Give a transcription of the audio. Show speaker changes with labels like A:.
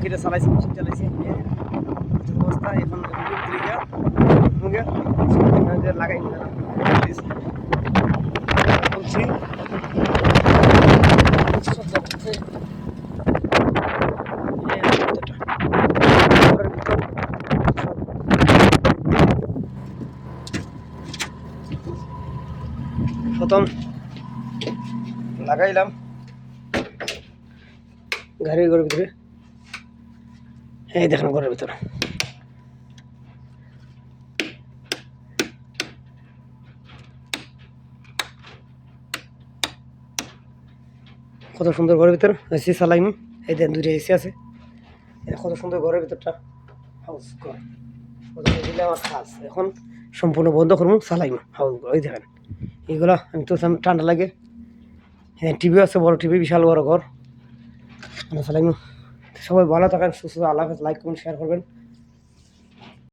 A: এসিটা চালাইছি, মেশিন চালাইছি, অবস্থা এখন লাগাই বলছি প্রথম লাগাইলাম গাড়ির ঘরের ভিতরে, এই দেখেন ঘরের ভিতরে কত সুন্দর ঘরের ভিতর এসি চালাইম। এই দেন দুইটা এসি আছে, কত সুন্দর ঘরের ভিতরটা হাউস ঘর দিলে আমার কাজ। এখন সম্পূর্ণ বন্ধ করবো, চালাইম হাউস ঘর। ওই দেখেন এইগুলা আমি তো ঠান্ডা লাগে। হ্যাঁ টিভি আছে, বড় টিভি, বিশাল বড় ঘর চালাইম। সবাই ভালো থাকেন, সুস্থ, আল্লাহ হাফেজ। লাইক কমেন্ট শেয়ার করবেন।